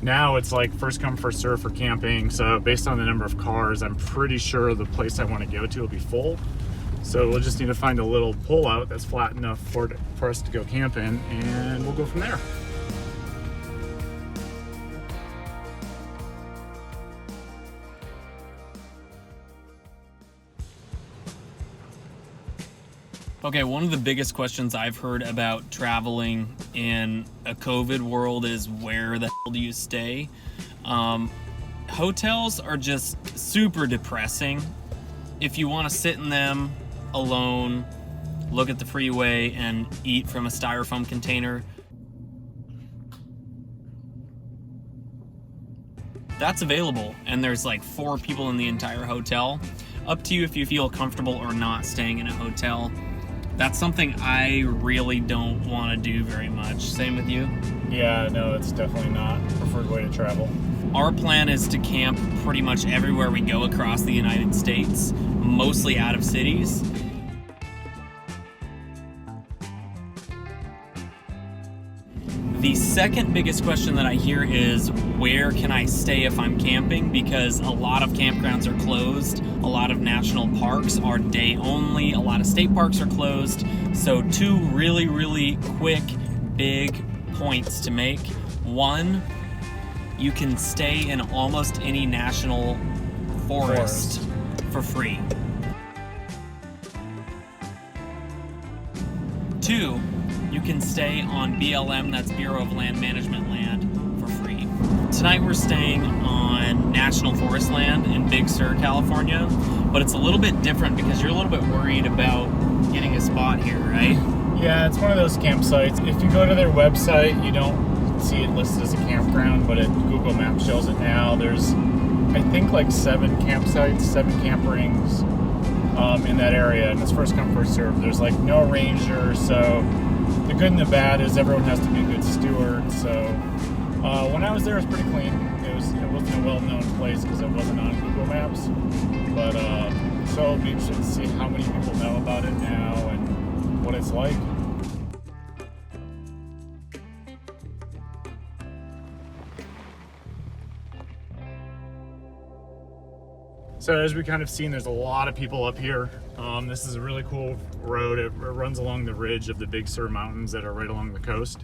Now it's like first come, first serve for camping. So based on the number of cars, I'm pretty sure the place I want to go to will be full. So we'll just need to find a little pullout that's flat enough for us to go camping, and we'll go from there. Okay, one of the biggest questions I've heard about traveling in a COVID world is where the hell do you stay? Hotels are just super depressing. If you want to sit in them alone, look at the freeway, and eat from a styrofoam container, that's available, and there's like 4 people in the entire hotel. Up to you if you feel comfortable or not staying in a hotel. That's something I really don't want to do very much. Same with you? Yeah, no, it's definitely not a preferred way to travel. Our plan is to camp pretty much everywhere we go across the United States, mostly out of cities. The second biggest question that I hear is, where can I stay if I'm camping? Because a lot of campgrounds are closed, a lot of national parks are day only, a lot of state parks are closed. So 2 really, really quick, big points to make. 1, you can stay in almost any national forest for free. 2, you can stay on BLM, that's Bureau of Land Management land, for free. Tonight we're staying on National Forest land in Big Sur, California, but it's a little bit different because you're a little bit worried about getting a spot here, right? Yeah, it's one of those campsites. If you go to their website, you don't see it listed as a campground, but Google Maps shows it now. There's, I think, like 7 campsites, 7 camp rings in that area, and it's first come, first serve. There's like no ranger, so the good and the bad is everyone has to be a good steward. So when I was there, it was pretty clean. It wasn't a well-known place because it wasn't on Google Maps, but so it'll be interesting to see how many people know about it now and what it's like. So as we kind of seen, there's a lot of people up here. This is a really cool road. It runs along the ridge of the Big Sur Mountains that are right along the coast.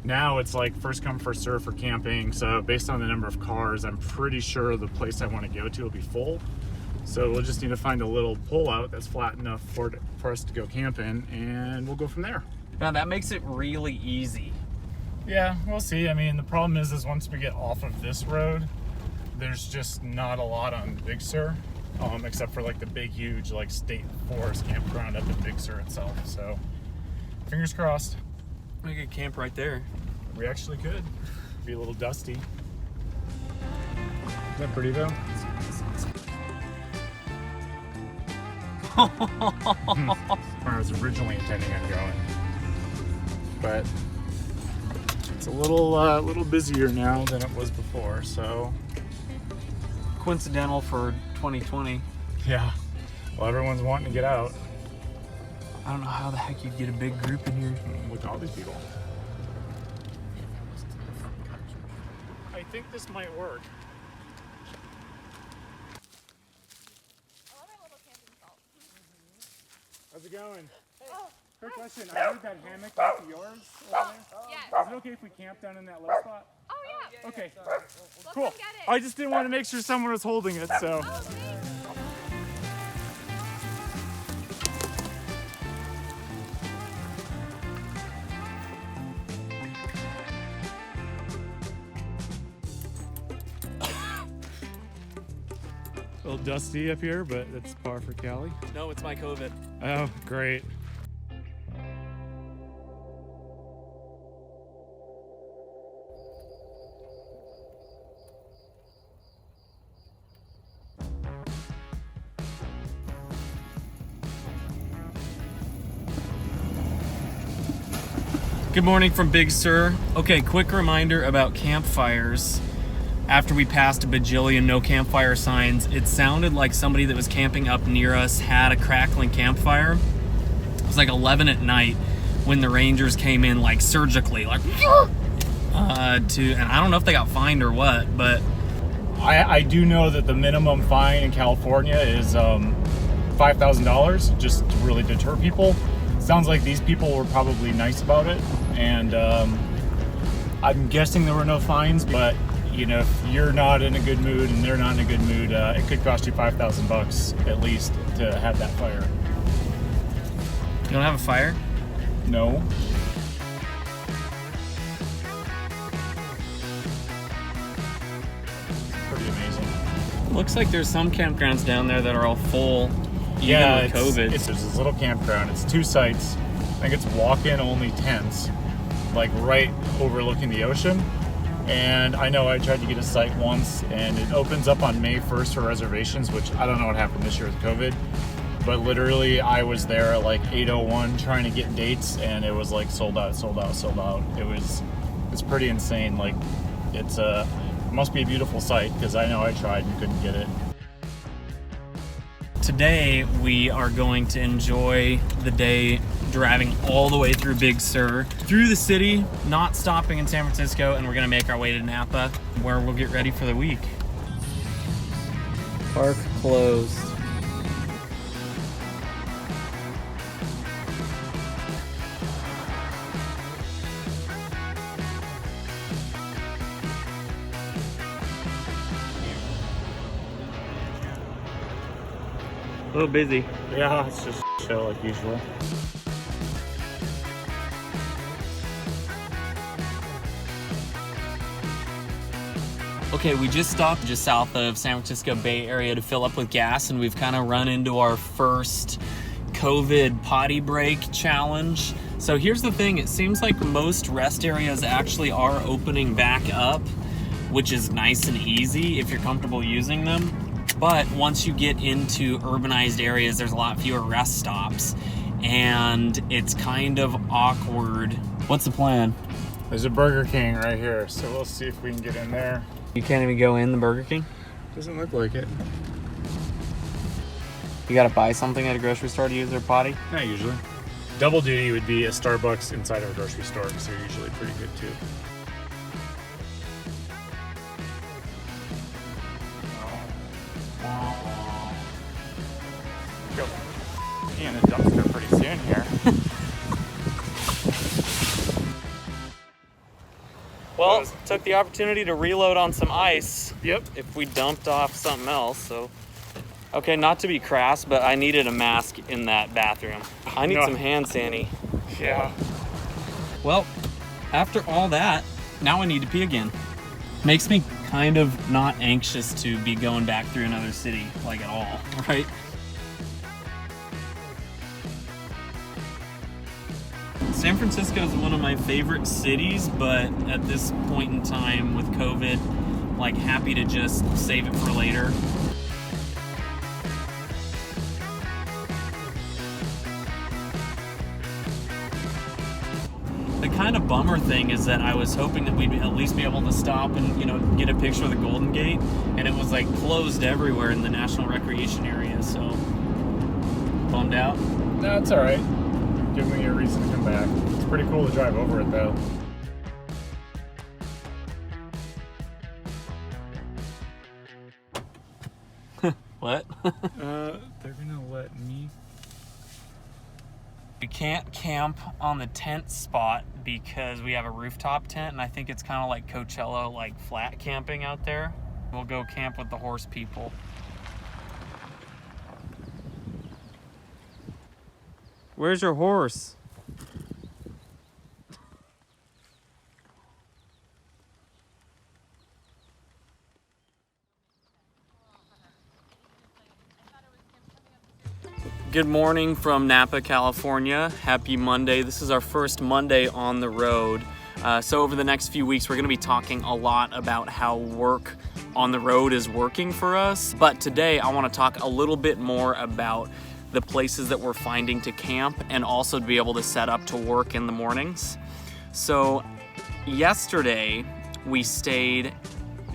Now it's like first come, first serve for camping. So based on the number of cars, I'm pretty sure the place I want to go to will be full. So we'll just need to find a little pullout that's flat enough for us to go camping, and we'll go from there. Now that makes it really easy. Yeah, we'll see. I mean, the problem is once we get off of this road, there's just not a lot on Big Sur, except for like the big, huge like state forest campground up in Big Sur itself. So fingers crossed. We could camp right there. We actually could. Be a little dusty. Is that pretty though? I was originally intending on going, but it's a little busier now than it was before. So coincidental for 2020. yeah, well, everyone's wanting to get out. I don't know how the heck you'd get a big group in here with all these people. I think this might work. How's it going? Oh, quick question. I heard that hammock might be yours over there. yes. Is it okay if we camp down in that low spot? Oh, yeah. Okay. We'll Cool. come get it. I just didn't want to make sure someone was holding it, so. Oh, thanks. A little dusty up here, but it's par for Cali. No, it's my COVID. Oh, great. Good morning from Big Sur. Okay, quick reminder about campfires. After we passed a bajillion no campfire signs, it sounded like somebody that was camping up near us had a crackling campfire. It was like 11 at night when the rangers came in like surgically, like And I don't know if they got fined or what, but I do know that the minimum fine in California is $5,000, just to really deter people. Sounds like these people were probably nice about it, and I'm guessing there were no fines, but you know, if you're not in a good mood and they're not in a good mood, it could cost you $5,000 at least to have that fire. you don't have a fire? No. Pretty amazing. Looks like there's some campgrounds down there that are all full, even Yeah, with COVID. there's this little campground. It's 2 sites. I think it's walk-in only tents, like right overlooking the ocean. And I know I tried to get a site once, and it opens up on May 1st for reservations, which I don't know what happened this year with COVID. But literally, I was there at like 8:01 trying to get dates, and it was like sold out, sold out, sold out. It's pretty insane. Like, it must be a beautiful site, because I know I tried and couldn't get it. Today we are going to enjoy the day driving all the way through Big Sur, through the city, not stopping in San Francisco, and we're gonna make our way to Napa, where we'll get ready for the week. Park closed. A little busy. Yeah, it's just chill like usual. Okay, we just stopped just south of San Francisco Bay Area to fill up with gas, and we've kind of run into our first COVID potty break challenge. So here's the thing, it seems like most rest areas actually are opening back up, which is nice and easy if you're comfortable using them. But once you get into urbanized areas, there's a lot fewer rest stops, and it's kind of awkward. What's the plan? There's a Burger King right here, so we'll see if we can get in there. You can't even go in the Burger King? Doesn't look like it. You gotta buy something at a grocery store to use their potty? Not usually. Double duty would be a Starbucks inside of a grocery store, because they're usually pretty good too. Go in a dumpster pretty soon here. Well, took the opportunity to reload on some ice. Yep. If we dumped off something else, so. Okay, not to be crass, but I needed a mask in that bathroom. I need some hand sanitizer. Yeah. Well, after all that, now I need to pee again. Makes me kind of not anxious to be going back through another city, like at all, right? San Francisco is one of my favorite cities, but at this point in time with COVID, like happy to just save it for later. The kind of bummer thing is that I was hoping that we'd at least be able to stop and, you know, get a picture of the Golden Gate, and it was like closed everywhere in the National Recreation area, so bummed out. No, it's all right. Give me a reason to come back. It's pretty cool to drive over it though. What? They're gonna let me. We can't camp on the tent spot because we have a rooftop tent, and I think it's kind of like Coachella, like flat camping out there. We'll go camp with the horse people. Where's your horse? Good morning from Napa, California. Happy Monday. This is our first Monday on the road. So over the next few weeks, we're gonna be talking a lot about how work on the road is working for us. But today I wanna talk a little bit more about the places that we're finding to camp and also to be able to set up to work in the mornings. So yesterday we stayed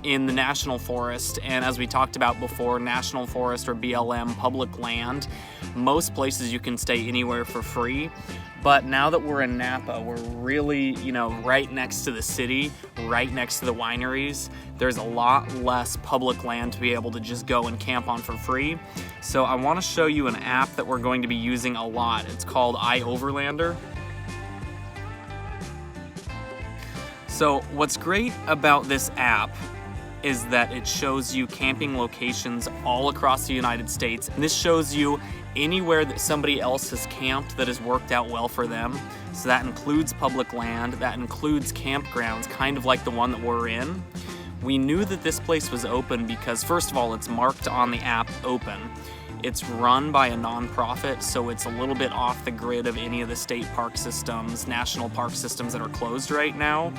in the National Forest, and as we talked about before, National Forest or BLM, public land. Most places you can stay anywhere for free, But now that we're in Napa, we're really, right next to the city, right next to the wineries. There's a lot less public land to be able to just go and camp on for free. So I want to show you an app that we're going to be using a lot. It's called iOverlander. So what's great about this app is that it shows you camping locations all across the United States. And this shows you anywhere that somebody else has camped that has worked out well for them. So that includes public land, that includes campgrounds, kind of like the one that we're in. We knew that this place was open because, first of all, it's marked on the app open. It's run by a nonprofit, so it's a little bit off the grid of any of the state park systems, national park systems that are closed right now.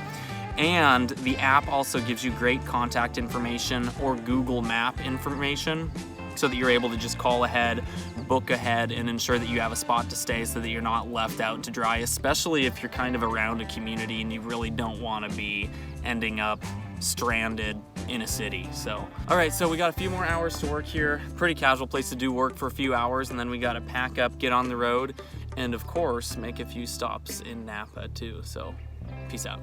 And the app also gives you great contact information or Google Map information so that you're able to just call ahead, book ahead, and ensure that you have a spot to stay so that you're not left out to dry, especially if you're kind of around a community and you really don't want to be ending up stranded in a city. So, all right, so we got a few more hours to work here. Pretty casual place to do work for a few hours, and then we got to pack up, get on the road, and of course, make a few stops in Napa too. So, peace out.